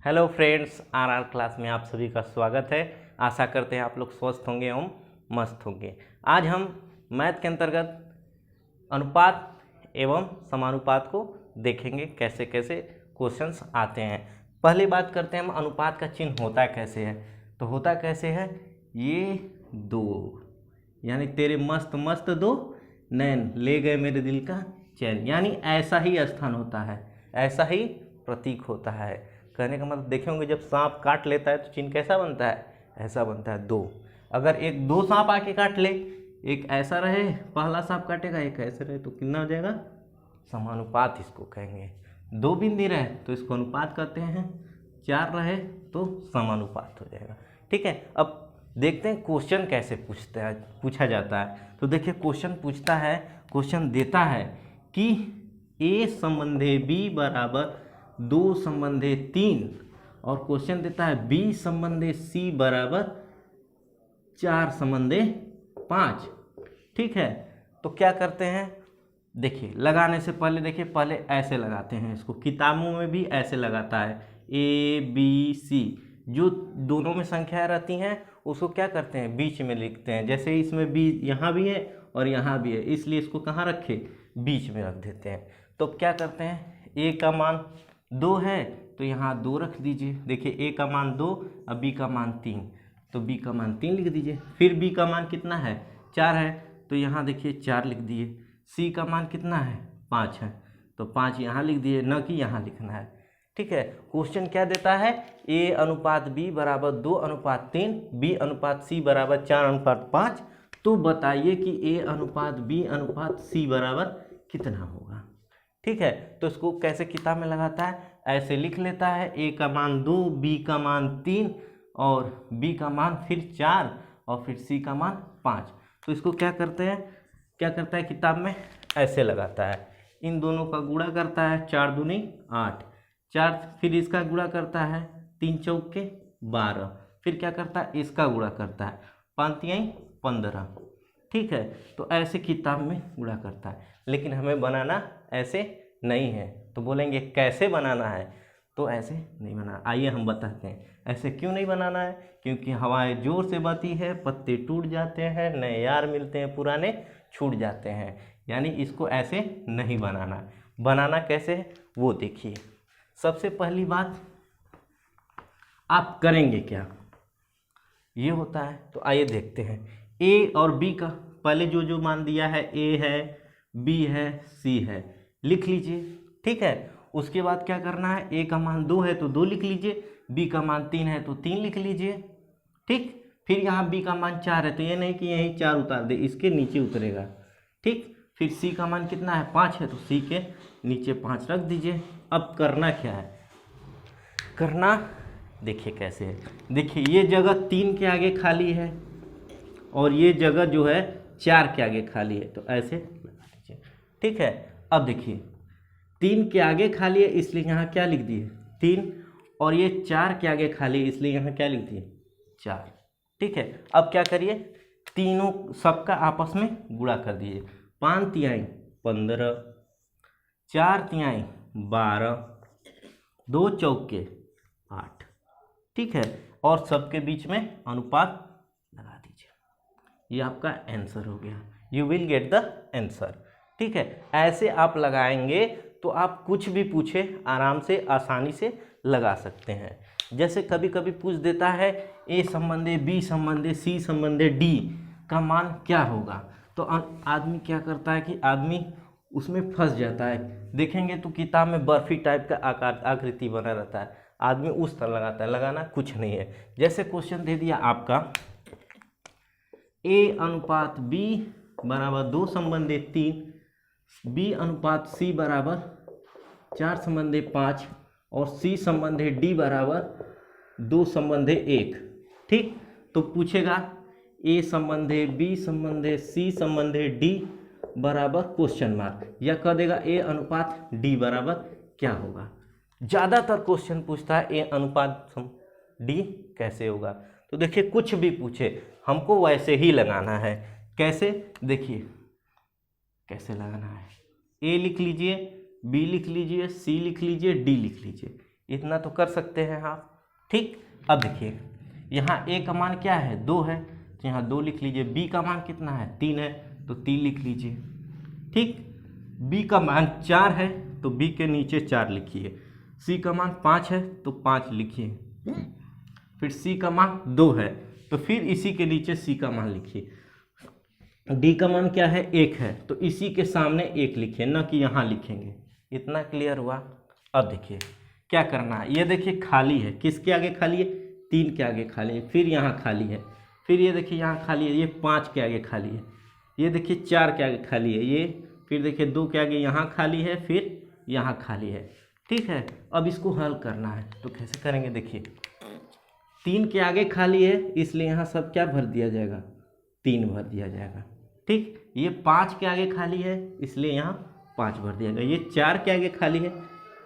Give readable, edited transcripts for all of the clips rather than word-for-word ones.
Hello friends, are class में आप सभी का स्वागत है। आशा करते हैं आप लोग स्वस्थ होंगे एवं मस्त होंगे। आज हम मैथ के अंतर्गत अनुपात एवं समानुपात को देखेंगे, कैसे कैसे क्वेश्चंस आते हैं। पहली बात करते हैं हम, अनुपात का चिन्ह होता कैसे है। तो होता कैसे है, ये दो यानी तेरे मस्त मस्त दो नैन ले गए मेरे दिल का चैन, यानी ऐसा ही स्थान होता है, ऐसा ही प्रतीक होता है। कहने का मतलब देखे होंगे, जब सांप काट लेता है तो चिन्ह कैसा बनता है, ऐसा बनता है दो। अगर एक दो सांप आके काट ले, एक ऐसा रहे पहला सांप काटेगा, एक ऐसे रहे, तो कितना हो जाएगा, समानुपात इसको कहेंगे। दो बिंदी रहे तो इसको अनुपात कहते हैं, चार रहे तो समानुपात हो जाएगा। ठीक है, अब देखते हैं क्वेश्चन कैसे पूछा जाता है। तो देखिए क्वेश्चन पूछता है, क्वेश्चन देता है कि ए संबंधे बी बराबर 2 संबंधे 3 और क्वेश्चन देता है बी संबंधे सी बराबर 4 संबंधे 5। ठीक है, तो क्या करते हैं, देखिए लगाने से पहले देखिए, पहले ऐसे लगाते हैं इसको, किताबों में भी ऐसे लगाता है ए बी सी। जो दोनों में संख्याएं रहती हैं उसको क्या करते हैं, बीच में लिखते हैं। जैसे इसमें बी यहाँ भी है और यहाँ भी है, इसलिए इसको कहाँ रखे, बीच में रख देते हैं। तो क्या करते हैं, ए का मान 2 है तो यहाँ 2 रख दीजिए। देखिए ए का मान 2 और बी का मान 3, तो बी का मान 3 लिख दीजिए। फिर बी का मान कितना है, 4 है, तो यहाँ देखिए 4 लिख दिए। सी का मान कितना है, 5 है, तो 5 यहाँ लिख दिए, न कि यहाँ लिखना है। ठीक है, क्वेश्चन क्या देता है, ए अनुपात बी बराबर 2 अनुपात 3, बी अनुपात सी बराबर 4 अनुपात 5। तो बताइए कि ए अनुपात बी अनुपात सी बराबर कितना होगा। ठीक है, तो इसको कैसे किताब में लगाता है, ऐसे लिख लेता है, ए का मान 2, बी का मान 3 और बी का मान फिर 4 और फिर सी का मान 5। तो इसको क्या करते हैं, क्या करता है किताब में, ऐसे लगाता है, इन दोनों का गुणा करता है, 4 दूनी 8, 4, फिर इसका गुणा करता है, 3 चौके 12, फिर क्या करता है, इसका गुणा करता है, 5 तिहाई 15। ठीक है, तो ऐसे किताब में गुणा करता है, लेकिन हमें बनाना ऐसे नहीं है। तो बोलेंगे कैसे बनाना है, तो ऐसे नहीं बनाना। आइए हम बताते हैं ऐसे क्यों नहीं बनाना है। क्योंकि हवाएं जोर से बहती है, पत्ते टूट जाते हैं, नए यार मिलते हैं, पुराने छूट जाते हैं, यानी इसको ऐसे नहीं बनाना। बनाना कैसे है वो देखिए। सबसे पहली बात, आप करेंगे क्या, ये होता है। तो आइए देखते हैं, ए और बी का पहले जो जो मान दिया है, ए है, बी है, सी है, लिख लीजिए। ठीक है, उसके बाद क्या करना है, ए का मान 2 है तो 2 लिख लीजिए, बी का मान 3 है तो 3 लिख लीजिए। ठीक, फिर यहाँ बी का मान 4 है तो ये नहीं कि यहीं 4 उतार दे, इसके नीचे उतरेगा। ठीक, फिर सी का मान कितना है, 5 है, तो सी के नीचे 5 रख दीजिए। अब करना क्या है, करना देखिए कैसे है। देखिए ये जगह 3 के आगे खाली है और ये जगह जो है 4 के आगे खाली है, तो ऐसे लगा दीजिए। ठीक है, अब देखिए 3 के आगे खाली है इसलिए यहाँ क्या लिख दिए, 3, और ये 4 के आगे खाली है इसलिए यहाँ क्या लिख दिए, 4। ठीक है, अब क्या करिए, तीनों सबका आपस में गुणा कर दीजिए। 5 तिहाई 15, 4 तिहाई 12, 2 चौके 8। ठीक है, और सबके बीच में अनुपात लगा दीजिए। ये आपका आंसर हो गया, you will get the answer. ठीक है, ऐसे आप लगाएंगे तो आप कुछ भी पूछे आराम से आसानी से लगा सकते हैं। जैसे कभी कभी पूछ देता है ए संबंधे बी संबंधे सी संबंधे डी का मान क्या होगा, तो आदमी क्या करता है कि आदमी उसमें फंस जाता है। देखेंगे तो किताब में बर्फी टाइप का आकार आकृति बना रहता है, आदमी उस तरह लगाता है, लगाना कुछ नहीं है। जैसे क्वेश्चन दे दिया आपका, ए अनुपात बी बराबर 2 संबंधे 3, बी अनुपात सी बराबर 4 संबंधे 5 और सी संबंधे डी बराबर 2 संबंधे 1। ठीक, तो पूछेगा ए संबंधे बी संबंधे सी संबंधे डी बराबर क्वेश्चन मार्क, या कह देगा ए अनुपात डी बराबर क्या होगा। ज़्यादातर क्वेश्चन पूछता है ए अनुपात डी कैसे होगा। तो देखिए कुछ भी पूछे हमको वैसे ही लगाना है। कैसे, देखिए कैसे लगाना है, ए लिख लीजिए, बी लिख लीजिए, सी लिख लीजिए, डी लिख लीजिए, इतना तो कर सकते हैं आप। ठीक, अब देखिए यहाँ ए का मान क्या है 2 है, तो यहाँ 2 लिख लीजिए। बी का मान कितना है 3 है, तो 3 लिख लीजिए। ठीक, बी का मान 4 है तो बी के नीचे 4 लिखिए। सी का मान 5 है तो 5 लिखिए। फिर सी का मान 2 है तो फिर इसी के नीचे सी का मान लिखिए। डी का मान क्या है 1 है, तो इसी के सामने 1 लिखिए, ना कि यहाँ लिखेंगे। इतना क्लियर हुआ। अब देखिए क्या करना है, ये देखिए खाली है, किसके आगे खाली है 3 के आगे खाली है, फिर यहाँ खाली है, फिर ये देखिए यहाँ खाली है, ये 5 के आगे खाली है, ये देखिए 4 के आगे खाली है, ये फिर देखिए 2 के आगे यहाँ खाली है, फिर यहाँ खाली है। ठीक है, अब इसको हल करना है तो कैसे करेंगे, देखिए 3 के आगे खाली है इसलिए यहाँ सब क्या भर दिया जाएगा 3 भर दिया जाएगा। ठीक, ये 5 के आगे खाली है इसलिए यहाँ 5 भर दिया जाएगा, ये 4 के आगे खाली है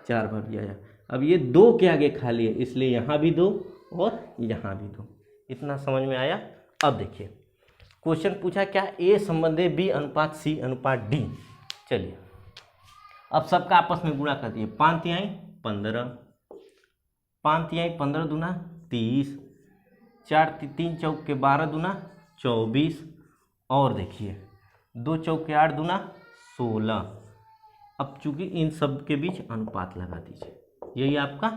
4 भर दिया जाएगा। अब ये 2 के आगे खाली है इसलिए यहाँ भी 2 और यहाँ भी 2। इतना समझ में आया। अब देखिए क्वेश्चन पूछा क्या, ए संबंधी बी अनुपात सी अनुपात डी। चलिए अब सबका आपस में गुणा कर दिए, 5 तिहाई 15, 5 तिहाई 15 दूना 30, 4 3 चौक के 12 दूना 24, और देखिए 2 चौक के 8 दूना 16। अब चूंकि इन सब के बीच अनुपात लगा दीजिए, यही आपका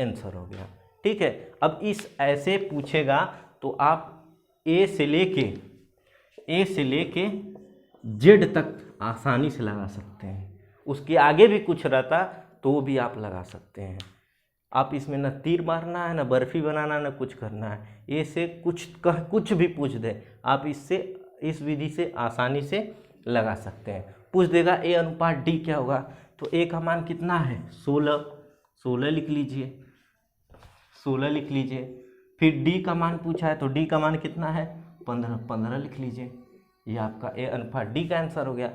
आंसर हो गया। ठीक है, अब इस ऐसे पूछेगा तो आप ए से लेके जेड तक आसानी से लगा सकते हैं। उसके आगे भी कुछ रहता तो भी आप लगा सकते हैं। आप इसमें न तीर मारना है, न बर्फी बनाना है, न कुछ करना है। ए से कुछ भी पूछ दे, आप इससे इस विधि से आसानी से लगा सकते हैं। पूछ देगा ए अनुपात डी क्या होगा, तो ए का मान कितना है 16 लिख लीजिए, 16 लिख लीजिए। फिर डी का मान पूछा है तो डी का मान कितना है 15 लिख लीजिए। ये आपका ए अनुपात डी का आंसर हो गया।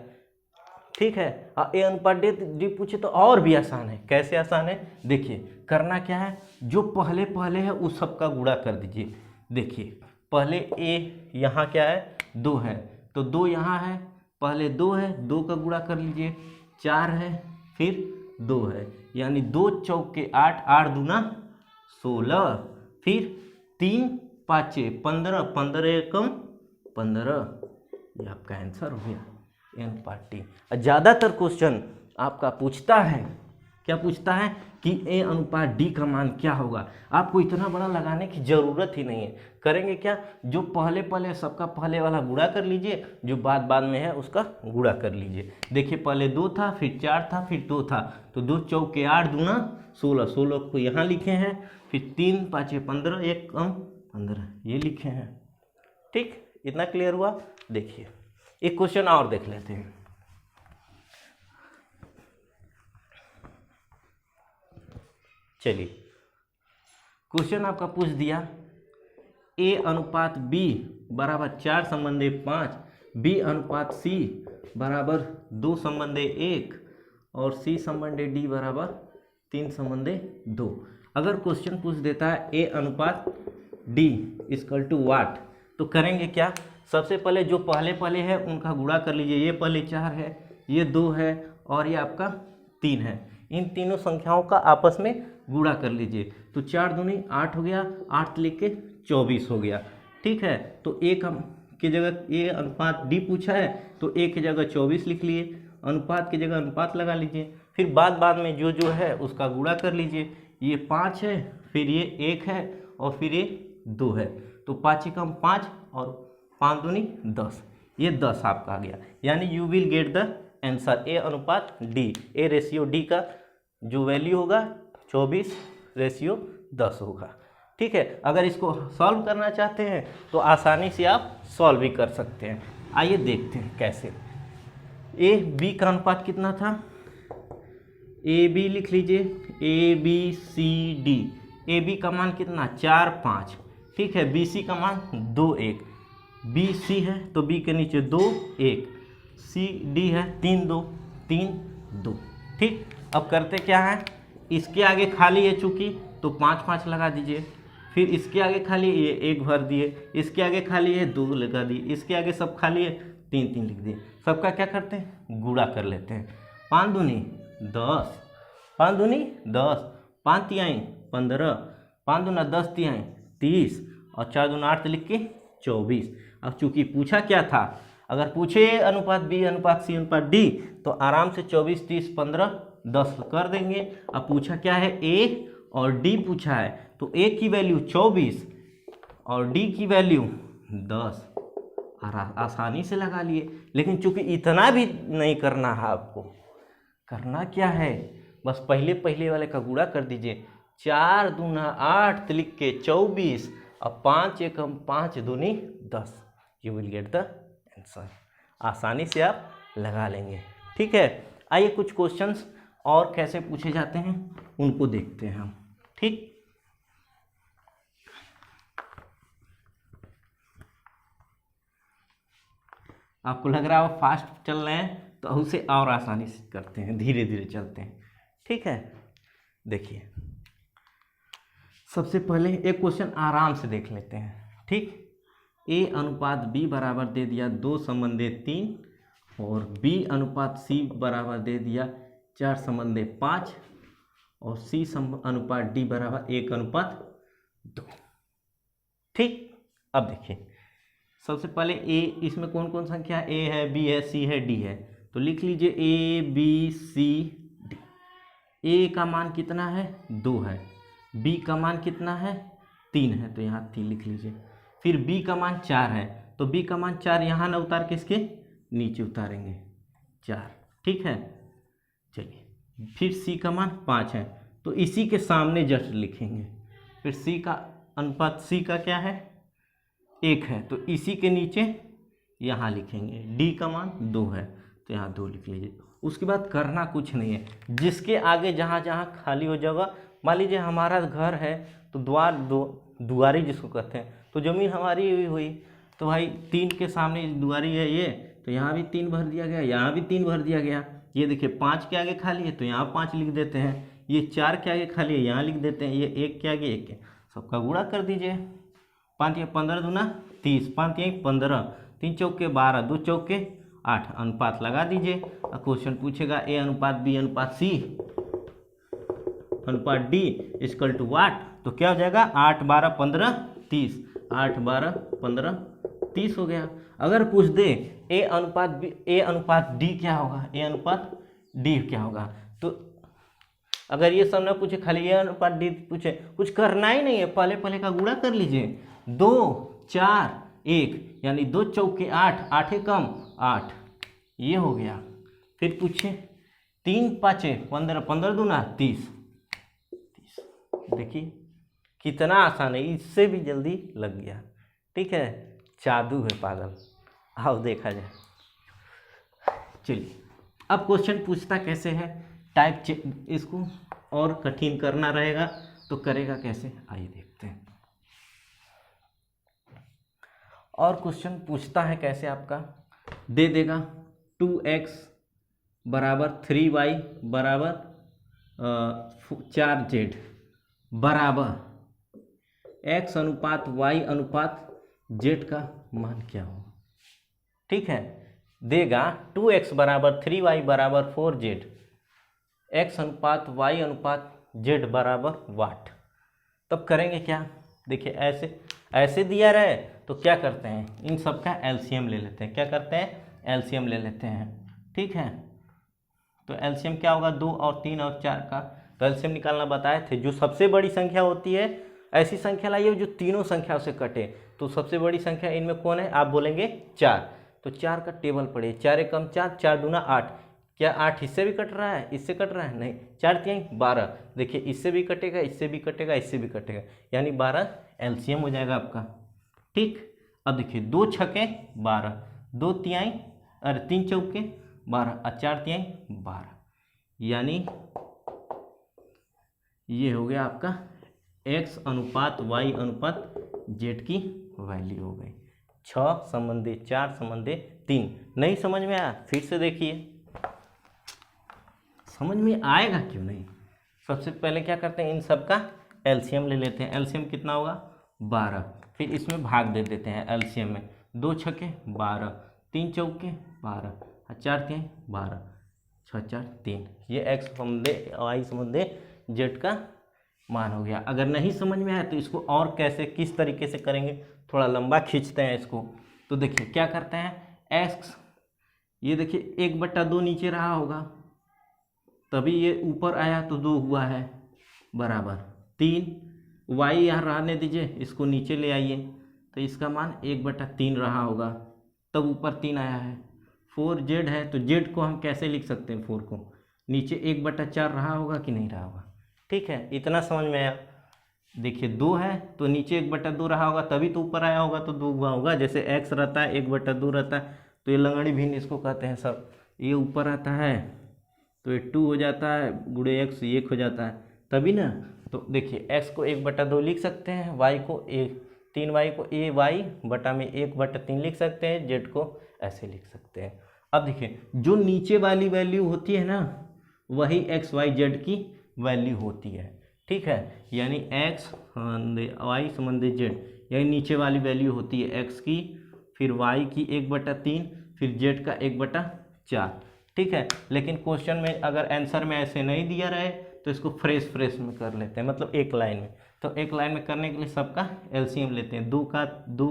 ठीक है, और ए अनुपात डी पूछे तो और भी आसान है। कैसे आसान है, देखिए करना क्या है, जो पहले है उस सब का गुणा कर दीजिए। देखिए पहले ए यहाँ क्या है 2 है, तो 2 यहाँ है, पहले 2 है, 2 का गुणा कर लीजिए, 4 है, फिर 2 है, यानी 2 चौक के 8, 8 दूना 16, फिर 3 5 15, 15 एकम 15। ये आपका आंसर हो गया एन पार्टी। ज़्यादातर क्वेश्चन आपका पूछता है, क्या पूछता है कि ए अनुपात डी का मान क्या होगा। आपको इतना बड़ा लगाने की ज़रूरत ही नहीं है। करेंगे क्या, जो पहले सबका पहले वाला गुणा कर लीजिए, जो बाद में है उसका गुणा कर लीजिए। देखिए पहले 2 था, फिर 4 था, फिर 2 था, तो 2 चौक के 8 दूना 16, 16 को यहाँ लिखे हैं, फिर 3 5 15, 1 कम 15 ये लिखे हैं। ठीक, इतना क्लियर हुआ। देखिए एक क्वेश्चन और देख लेते हैं। चलिए क्वेश्चन आपका पूछ दिया ए अनुपात बी बराबर 4 संबंधे 5, बी अनुपात सी बराबर 2 संबंधे 1 और सी संबंधे डी बराबर 3 संबंधे 2। अगर क्वेश्चन पूछ देता है ए अनुपात डी इक्वल टू वाट, तो करेंगे क्या, सबसे पहले जो पहले है उनका गुणा कर लीजिए। ये पहले 4 है, ये 2 है और ये आपका 3 है। इन तीनों संख्याओं का आपस में गुणा कर लीजिए, तो 4 दूनी 8 हो गया, 8 लेके 24 हो गया। ठीक है, तो ए की जगह ए अनुपात डी पूछा है तो ए की जगह 24 लिख लिए, अनुपात की जगह अनुपात लगा लीजिए, फिर बाद में जो है उसका गुणा कर लीजिए। ये 5 है, फिर ये 1 है और फिर ये 2 है, तो 5 एकम 5 और 5 दूनी 10, ये 10 आपका आ गया। यानी you will get the answer A अनुपात डी, ए रेशियो डी का जो वैल्यू होगा 24:10 होगा। ठीक है, अगर इसको सॉल्व करना चाहते हैं तो आसानी से आप सॉल्व भी कर सकते हैं। आइए देखते हैं कैसे। ए बी का अनुपात कितना था, ए बी लिख लीजिए, A B C D. A B का मान कितना 4 5, ठीक है, बी सी का मान 2 1, बी सी है तो बी के नीचे 2 1, सी डी है 3 2 3 2। ठीक, अब करते क्या है, इसके आगे खाली है चूँकि तो 5 5 लगा दीजिए, फिर इसके आगे खाली है ये 1 भर दिए, इसके आगे खाली है 2 लगा दिए, इसके आगे सब खाली है 3 3 लिख दिए। सबका क्या करते हैं, गुणा कर लेते हैं। 5 दूनी 10, 5 दूनी 10, 5 तिहाई 15, 5 दूना 10 तिहाई 30 और 4 दूना 8 लिख के 24। अब चूंकि पूछा क्या था, अगर पूछे A अनुपात B अनुपात C अनुपात D तो आराम से 24, 30, 15, 10 कर देंगे। अब पूछा क्या है, A और D पूछा है, तो A की वैल्यू 24 और D की वैल्यू 10, आसानी से लगा लिए। लेकिन चूंकि इतना भी नहीं करना है आपको, करना क्या है, बस पहले पहले वाले का गुणा कर दीजिए। 4 दूना 8 लिख के 24 और 5 एकम 5 दूनी 10, you will get the answer. आसानी से आप लगा लेंगे। ठीक है, आइए कुछ क्वेश्चंस और कैसे पूछे जाते हैं उनको देखते हैं हम। ठीक, आपको लग रहा है फास्ट चल रहे हैं तो उसे और आसानी से करते हैं, धीरे धीरे चलते हैं। ठीक है, देखिए सबसे पहले एक क्वेश्चन आराम से देख लेते हैं। ठीक, A अनुपात B बराबर दे दिया 2 संबंधे 3 और B अनुपात C बराबर दे दिया 4 संबंधे 5 और C अनुपात D बराबर 1 अनुपात 2। ठीक, अब देखिए सबसे पहले A, इसमें कौन कौन संख्या है, A है, B है, C है, D है, तो लिख लीजिए A B C D। A का मान कितना है, 2 है, B का मान कितना है, 3 है, तो यहाँ 3 लिख लीजिए। फिर B का मान 4 है, तो B का मान 4 यहाँ ना उतार के इसके नीचे उतारेंगे 4। ठीक है, चलिए फिर C का मान 5 है, तो इसी के सामने जस्ट लिखेंगे। फिर C का अनुपात C का क्या है, 1 है, तो इसी के नीचे यहाँ लिखेंगे। D का मान 2 है, तो यहाँ 2 लिख लीजिए। उसके बाद करना कुछ नहीं है, जिसके आगे जहाँ जहाँ खाली हो जाएगा, मान लीजिए हमारा घर है तो दुआरी जिसको कहते हैं, तो ज़मीन हमारी हुई हुई, तो भाई 3 के सामने दुआरी है ये, तो यहाँ भी 3 भर दिया गया, यहाँ भी 3 भर दिया गया। ये देखिए 5 के आगे खाली है तो यहाँ 5 लिख देते हैं, ये 4 के आगे खाली है यहाँ लिख देते हैं, ये 1 के आगे 1 के, सबका गुणा कर दीजिए। 5 या 15 दूना 30, 5 या 15, 3 चौके 12, 2 चौके 8, अनुपात लगा दीजिए। क्वेश्चन पूछेगा A अनुपात B अनुपात C अनुपात D इक्वल टू वाट, तो क्या हो जाएगा 8 12 15 30, 8 12 15 30 हो गया। अगर पूछ दे A अनुपात D क्या होगा, A अनुपात D क्या होगा, तो अगर ये सब ना पूछे, खाली A अनुपात D पूछे, कुछ करना ही नहीं है, पहले पहले का गुणा कर लीजिए। 2 4 1 यानी 2 चौके 8, 8 कम 8, ये हो गया। फिर पूछे 3 5 15, 15 दूना 30। देखिए कितना आसान है, इससे भी जल्दी लग गया। ठीक है, जादू है पागल, आओ देखा जाए। चलिए अब क्वेश्चन पूछता कैसे है, टाइप इसको और कठिन करना रहेगा तो करेगा कैसे, आइए देखते हैं। और क्वेश्चन पूछता है कैसे, आपका दे देगा 2x बराबर 3y बराबर 4z बराबर x अनुपात y अनुपात z का मान क्या हो। ठीक है, देगा 2x बराबर 3y बराबर 4z, x अनुपात y अनुपात z बराबर वाट। तब करेंगे क्या, देखिए ऐसे दिया रहे तो क्या करते हैं, इन सब का एलसीएम ले लेते हैं। क्या करते हैं, एलसीएम ले लेते हैं। ठीक है, तो एलसीएम क्या होगा, 2 और 3 और 4 का, तो एलसीएम निकालना बताए थे। जो सबसे बड़ी संख्या होती है, ऐसी संख्या लाइए जो तीनों संख्याओं से कटे, तो सबसे बड़ी संख्या इनमें कौन है, आप बोलेंगे 4, तो 4 का टेबल पढ़िए। 4 एकम 4, 4 दूना 8, क्या 8 इससे भी कट रहा है, इससे कट रहा है, नहीं, 4 3 12, देखिए इससे भी कटेगा, इससे भी कटेगा, इससे भी कटेगा, यानी 12 एलसीएम हो जाएगा आपका। ठीक, अब देखिए 2 छके 12, 2 तिहाई अरे 3 चौके 12 और 4 तिहाई 12, यानी ये हो गया आपका x अनुपात y अनुपात z की वैल्यू हो गई। 6 संबंधी 4 संबंधी 3। नहीं समझ में आया, फिर से देखिए, समझ में आएगा क्यों नहीं। सबसे पहले क्या करते हैं, इन सब का एलसीएम ले लेते हैं। एलसीएम कितना होगा 12, फिर इसमें भाग दे देते हैं एलसीएम में। 2 छके 12, 3 चौके 12, 4 3 12, 6 4 3, ये x संबंधे y संबंधे z का मान हो गया। अगर नहीं समझ में आया तो इसको और कैसे किस तरीके से करेंगे, थोड़ा लंबा खींचते हैं इसको। तो देखिए क्या करते हैं, एक्स ये देखिए 1/2 नीचे रहा होगा, तभी ये ऊपर आया तो 2 हुआ है बराबर 3। वाई यहाँ रहने दीजिए, इसको नीचे ले आइए तो इसका मान 1/3 रहा होगा, तब ऊपर 3 आया है। 4z है तो z को हम कैसे लिख सकते हैं, 4 को नीचे 1/4 रहा होगा कि नहीं रहा होगा। ठीक है, इतना समझ में आया। देखिए 2 है तो नीचे 1/2 रहा होगा, तभी तो ऊपर आया होगा तो 2 हुआ होगा। जैसे x रहता है 1/2 रहता है तो ये लंगड़ी भिन्न इसको कहते हैं सर। ये ऊपर आता है तो ये 2 हो जाता है, गुणे x 1 हो जाता है, तभी ना। तो देखिए x को 1/2 लिख सकते हैं, y को 3y को a y बटा में 1/3 लिख सकते हैं, z को ऐसे लिख सकते हैं। अब देखिए जो नीचे वाली वैल्यू होती है ना, वही x y z की वैल्यू होती है। ठीक है, यानी x y संबंधी z, यानी नीचे वाली वैल्यू होती है x की, फिर y की 1/3, फिर z का 1/4। ठीक है, लेकिन क्वेश्चन में अगर आंसर में ऐसे नहीं दिया रहे तो इसको फ्रेश में कर लेते हैं, मतलब एक लाइन में। तो एक लाइन में करने के लिए सबका एलसीएम लेते हैं, 2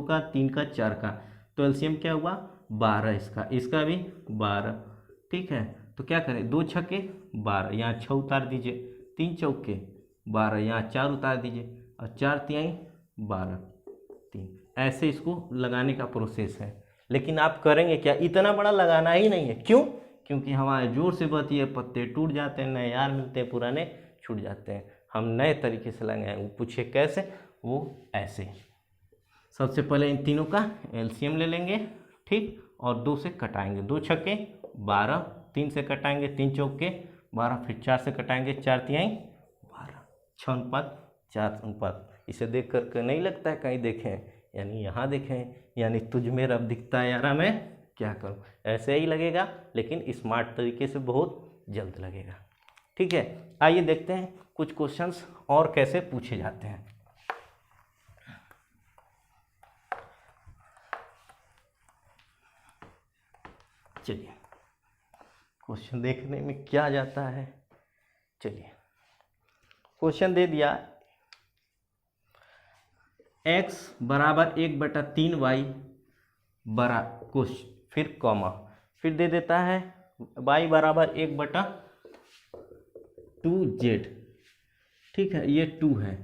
का 3 का 4 का, तो एलसीएम क्या हुआ 12, इसका भी 12। ठीक है, तो क्या करें, 2 छक्के 12, यहाँ 6 उतार दीजिए, 3 चौके 12, यहाँ 4 उतार दीजिए और 4 तिहाई 12 3। ऐसे इसको लगाने का प्रोसेस है। लेकिन आप करेंगे क्या, इतना बड़ा लगाना ही नहीं है। क्यों? क्योंकि हमारे जोर से बहती है, पत्ते टूट जाते हैं, नए यार मिलते हैं, पुराने छूट जाते हैं। हम नए तरीके से लगाएं। वो पूछे कैसे, वो ऐसे। सबसे पहले इन तीनों का एलसीएम ले लेंगे, ठीक, और 2 से कटाएंगे, 2 छक्के 12, 3 से कटाएंगे, 3 चौके 12, फिर 4 से कटाएंगे, 4 तिहाई 12, 6:4। इसे देख करके नहीं लगता है कहीं देखें, यानी यहाँ देखें, यानी तुझ में रब दिखता है यारा, मैं क्या करूँ। ऐसे ही लगेगा, लेकिन स्मार्ट तरीके से बहुत जल्द लगेगा। ठीक है, आइए देखते हैं कुछ क्वेश्चंस और कैसे पूछे जाते हैं। चलिए क्वेश्चन देखने में क्या जाता है। चलिए क्वेश्चन दे दिया, x बराबर 1/3y बरा कुछ, फिर कॉमा, फिर दे देता है y बराबर 1/2z। ठीक है, ये 2 है,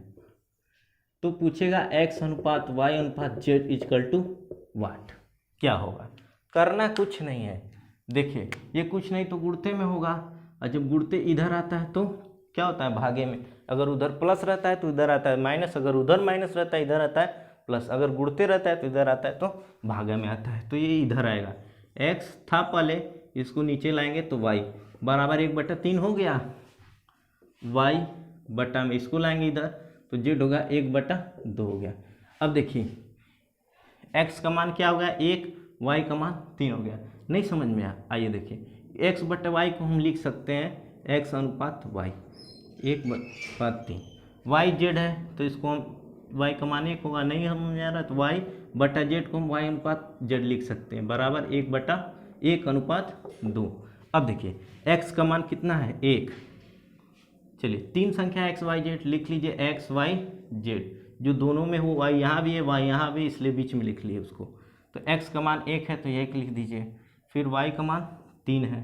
तो पूछेगा x अनुपात y अनुपात z इजकल टू वाट, क्या होगा। करना कुछ नहीं है, देखिए ये कुछ नहीं तो गुणते में होगा, और जब गुणते इधर आता है तो क्या होता है, भागे में। अगर उधर प्लस रहता है तो इधर आता है माइनस, अगर उधर माइनस रहता है इधर आता है प्लस, अगर गुणते रहता है तो इधर आता है तो भागे में आता है, तो ये इधर आएगा। x था पहले, इसको नीचे लाएंगे तो y बराबर 1/3 हो गया, y बटा में इसको लाएंगे इधर तो z होगा 1/2 हो गया। अब देखिए x का मान क्या हो गया 1, y का मान 3 हो गया। नहीं समझ में आइए देखिए, x/y को हम लिख सकते हैं x अनुपात y 1/3, y z है तो इसको हम y का मान 1 होगा, नहीं हम जा रहा तो y बटा z को हम y अनुपात z लिख सकते हैं बराबर 1/1/2। अब देखिए x का मान कितना है 1, चलिए 3 संख्या x y z लिख लीजिए, x y z जो दोनों में हो, y यहाँ भी है y यहाँ भी, इसलिए बीच में लिख लिए उसको। तो x का मान 1 है तो 1 लिख दीजिए, फिर y का मान 3 है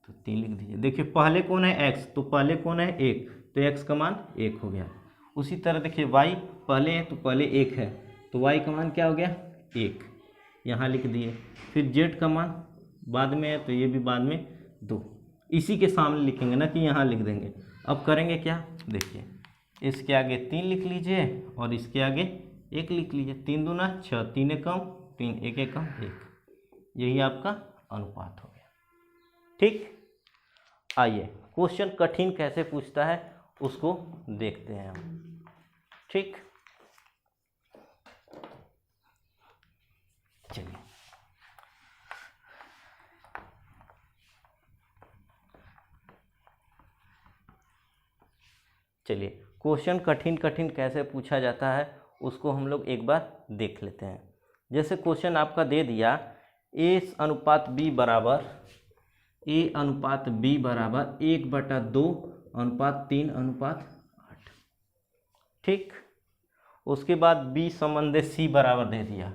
तो 3 लिख दीजिए। देखिए पहले कौन है x, तो पहले कौन है 1, तो x का मान 1 हो गया। उसी तरह देखिए y पहले है तो पहले 1 है तो y का मान क्या हो गया 1, यहाँ लिख दिए। फिर z का मान बाद में है तो ये भी बाद में 2, इसी के सामने लिखेंगे ना कि यहाँ लिख देंगे। अब करेंगे क्या, देखिए इसके आगे 3 लिख लीजिए और इसके आगे 1 लिख लीजिए, 3 दूना 6, 3 एकम 3, 1 एकम 1, यही आपका अनुपात हो गया। ठीक, आइए क्वेश्चन कठिन कैसे पूछता है उसको देखते हैं हम। ठीक, चलिए क्वेश्चन कठिन कैसे पूछा जाता है उसको हम लोग एक बार देख लेते हैं। जैसे क्वेश्चन आपका दे दिया a अनुपात b बराबर 1/2 अनुपात 3/8। ठीक। उसके बाद बी संबंधी सी बराबर दे दिया,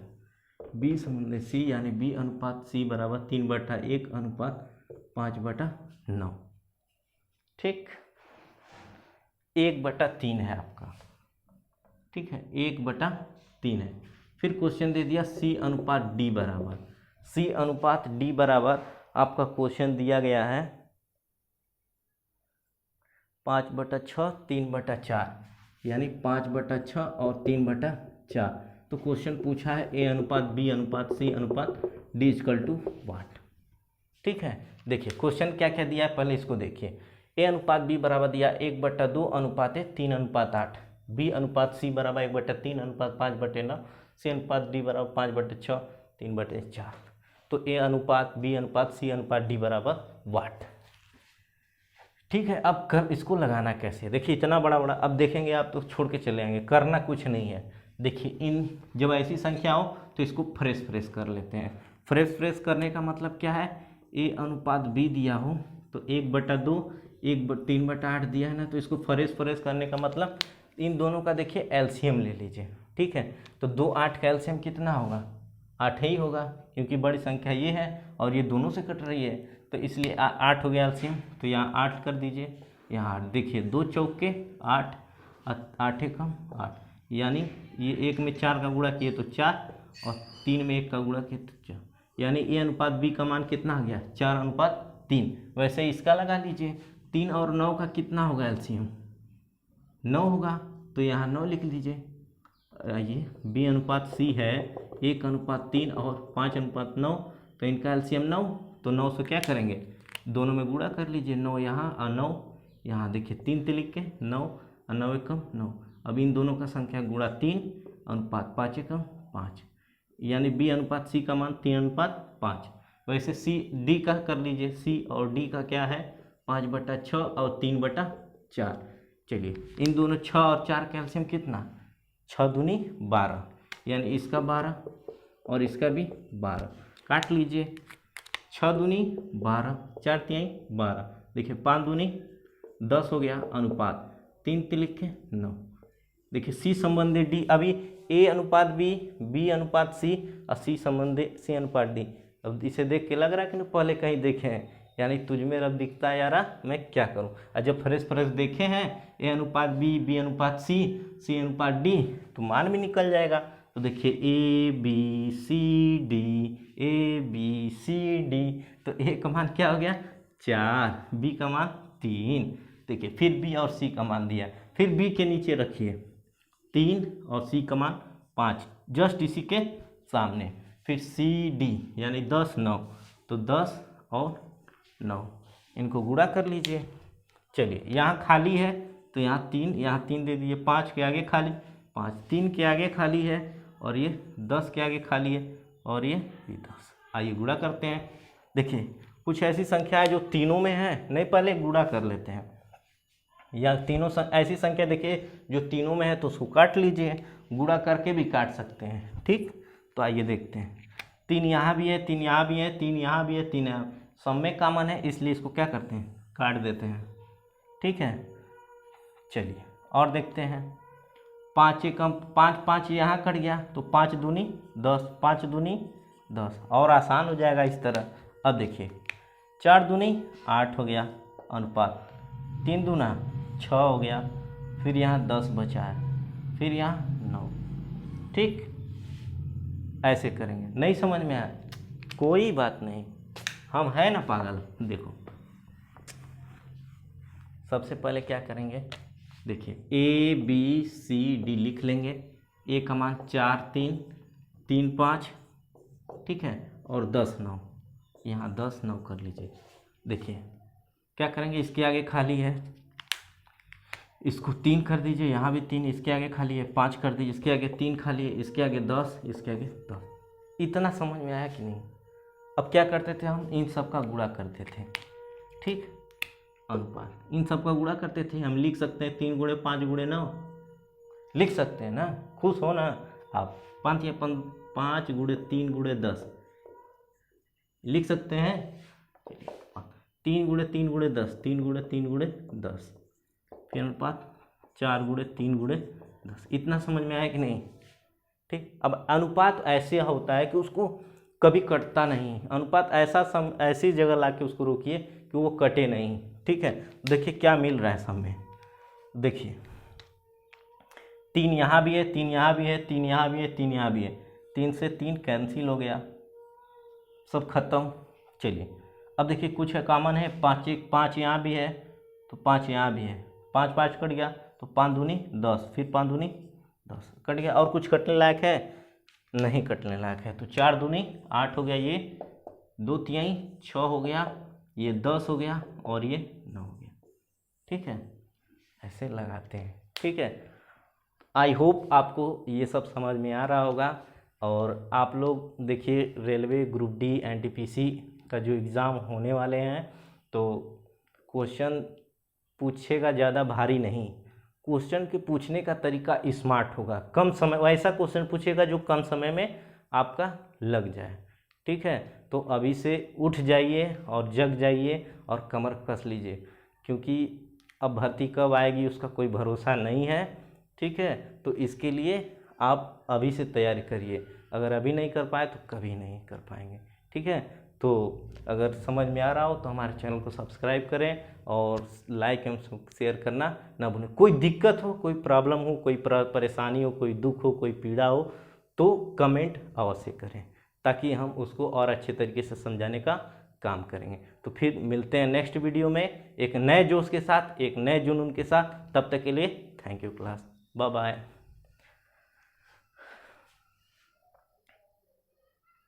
बी संबंधी सी यानी बी अनुपात सी बराबर 3/1 अनुपात 5/9। ठीक, 1/3 है आपका, ठीक है, 1/3 है। फिर क्वेश्चन दे दिया सी अनुपात डी बराबर, सी अनुपात डी बराबर आपका क्वेश्चन दिया गया है 5/6 3/4, यानी 5/6 और 3/4। तो क्वेश्चन पूछा है ए अनुपात बी अनुपात सी अनुपात डी इक्वल टू वाट। ठीक है, देखिए क्वेश्चन क्या क्या दिया है, पहले इसको देखिए। ए अनुपात बी बराबर दिया 1/2 अनुपात 3:8, बी अनुपात सी बराबर 1/3 अनुपात 5/9, सी अनुपात डी बराबर 5/6 3/4। तो ए अनुपात बी अनुपात सी अनुपात डी बराबर वाट। ठीक है, अब कर इसको लगाना कैसे, देखिए इतना बड़ा बड़ा, अब देखेंगे आप तो छोड़ के चले आएंगे, करना कुछ नहीं है। देखिए इन जब ऐसी संख्या हो तो इसको फ्रेश कर लेते हैं। फ्रेश करने का मतलब क्या है, ए अनुपात बी दिया हो तो 1/2 3/8 दिया है ना, तो इसको फ्रेश करने का मतलब इन दोनों का देखिए एलसीएम ले लीजिए। ठीक है, तो 2 8 का एलसीएम कितना होगा, 8 ही होगा, क्योंकि बड़ी संख्या ये है और ये दोनों से कट रही है, तो इसलिए 8 हो गया एलसीएम। तो यहाँ 8 कर दीजिए, यहाँ 8, देखिए 2 चौके 8, 8 एकम 8, यानी ये 1 में 4 का गुणा किए तो 4 और 3 में 1 का गुणा किए तो 4, यानी ए अनुपात बी का मान कितना आ गया 4:3। वैसे ही इसका लगा लीजिए, 3 और 9 का कितना होगा एलसीएम, 9 होगा, तो यहाँ 9 लिख लीजिए। ये बी अनुपात सी है 1:3 और 5:9, तो इनका एलसीएम 9, तो 9 से क्या करेंगे, दोनों में गुणा कर लीजिए, 9 यहाँ और 9 यहाँ, देखिए 3 लिख के 9 और 9 एकम 9। अब इन दोनों का संख्या गुणा 3 अनुपात 5 एकम 5, यानी बी अनुपात सी का मान 3:5। वैसे सी डी का कर लीजिए, सी और डी का क्या है 5/6 और 3/4। चलिए इन दोनों 6 और 4 का एलसीएम कितना, 6 दूनी 12, यानी इसका 12 और इसका भी 12, काट लीजिए, 6 दूनी 12, 4 तिहाई 12, देखिए 5 दूनी 10 हो गया, अनुपात 3 लिख के 9। देखिए सी संबंधी डी, अभी ए अनुपात बी, बी अनुपात सी और सी संबंधी सी अनुपात डी। अब इसे देख के लग रहा है कि पहले कहीं देखे हैं, यानी तुझ में रब दिखता है यारा, मैं क्या करूं। और जब फ्रेश देखे हैं ए अनुपात बी, बी अनुपात सी, सी अनुपात डी, तो मान भी निकल जाएगा। तो देखिए A B C D, A B C D, तो ए का मान क्या हो गया 4, बी का मान 3। देखिए फिर बी और सी का मान दिया, फिर बी के नीचे रखिए 3 और सी का मान 5, जस्ट इसी के सामने। फिर सी डी यानी 10 9, तो 10 और 9 इनको गुणा कर लीजिए। चलिए यहाँ खाली है तो यहाँ 3 दे दीजिए, 5 के आगे खाली, 5 3 के आगे खाली है, और ये 10 के आगे खाली है, और ये 10। आइए गुणा करते हैं। देखिए कुछ ऐसी संख्या है जो तीनों में है, नहीं पहले गुणा कर लेते हैं, या तीनों ऐसी संख्या देखिए जो तीनों में है तो उसको काट लीजिए, गुणा करके भी काट सकते हैं। ठीक, तो आइए देखते हैं, 3 यहाँ भी है, 3 यहाँ भी है, 3 यहाँ भी है, 3 यहाँ, सब में कॉमन है, इसलिए इसको क्या करते हैं काट देते हैं। ठीक है, चलिए और देखते हैं, 5 एकम 5, 5 यहाँ कट गया, तो 5 दूनी 10, 5 दूनी 10, और आसान हो जाएगा इस तरह। अब देखिए 4 दूनी 8 हो गया, अनुपात 3 दूना 6 हो गया, फिर यहाँ 10 बचा है, फिर यहाँ 9। ठीक, ऐसे करेंगे। नहीं समझ में आया कोई बात नहीं, हम है ना पागल। देखो सबसे पहले क्या करेंगे, देखिए ए बी सी डी लिख लेंगे। ए का मान 4 3 3 5, ठीक है, और 10 9, यहाँ 10 9 कर लीजिए। देखिए क्या करेंगे, इसके आगे खाली है, इसको 3 कर दीजिए, यहाँ भी 3, इसके आगे खाली है, 5 कर दीजिए, इसके आगे 3 खाली है, इसके आगे 10, इसके आगे 10। इतना समझ में आया कि नहीं। अब क्या करते थे हम, इन सब का गुणा करते थे। ठीक, अनुपात इन सब का गुणा करते थे। हम लिख सकते हैं 3 गुणे 5 गुणे 9, लिख सकते हैं ना, खुश हो ना आप। 5 या 5 गुणे 3 गुणे 10 लिख सकते हैं। 3 गुणे 3 गुणे 10, 3 गुणे 3 गुणे 10, फिर अनुपात 4 गुणे 3 गुणे 10। इतना समझ में आया कि नहीं? ठीक। अब अनुपात ऐसे होता है कि उसको कभी कटता नहीं। अनुपात ऐसी जगह लाके उसको रोकिए कि वो कटे नहीं। ठीक है, देखिए क्या मिल रहा है सब में। देखिए 3 यहाँ भी है, 3 यहाँ भी है, 3 यहाँ भी है, 3 यहाँ भी है। 3 से 3 कैंसिल हो गया, सब खत्म। चलिए अब देखिए कुछ है कॉमन है, 5 यहाँ भी है तो 5 यहाँ भी है। 5 5 कट गया तो 5 दूनी 10, फिर 5 दूनी 10 कट गया। और कुछ कटने लायक है? नहीं कटने लायक है। तो 4 दूनी 8 हो गया, ये 2 तिहाई 6 हो गया, ये 10 हो गया और ये 9 हो गया। ठीक है, ऐसे लगाते हैं। ठीक है, आई होप आपको ये सब समझ में आ रहा होगा। और आप लोग देखिए रेलवे ग्रुप डी एनटीपीसी का जो एग्ज़ाम होने वाले हैं तो क्वेश्चन पूछेगा ज़्यादा भारी नहीं। क्वेश्चन के पूछने का तरीका स्मार्ट होगा, कम समय वैसा क्वेश्चन पूछेगा जो कम समय में आपका लग जाए। ठीक है, तो अभी से उठ जाइए और जग जाइए और कमर कस लीजिए, क्योंकि अब भर्ती कब आएगी उसका कोई भरोसा नहीं है। ठीक है, तो इसके लिए आप अभी से तैयारी करिए। अगर अभी नहीं कर पाए तो कभी नहीं कर पाएंगे। ठीक है, तो अगर समझ में आ रहा हो तो हमारे चैनल को सब्सक्राइब करें और लाइक एवं शेयर करना ना भूलें। कोई दिक्कत हो, कोई प्रॉब्लम हो, कोई परेशानी हो, कोई दुख हो, कोई पीड़ा हो तो कमेंट अवश्य करें, ताकि हम उसको और अच्छे तरीके से समझाने का काम करेंगे। तो फिर मिलते हैं नेक्स्ट वीडियो में एक नए जोश के साथ, एक नए जुनून के साथ। तब तक के लिए thank you class, bye bye.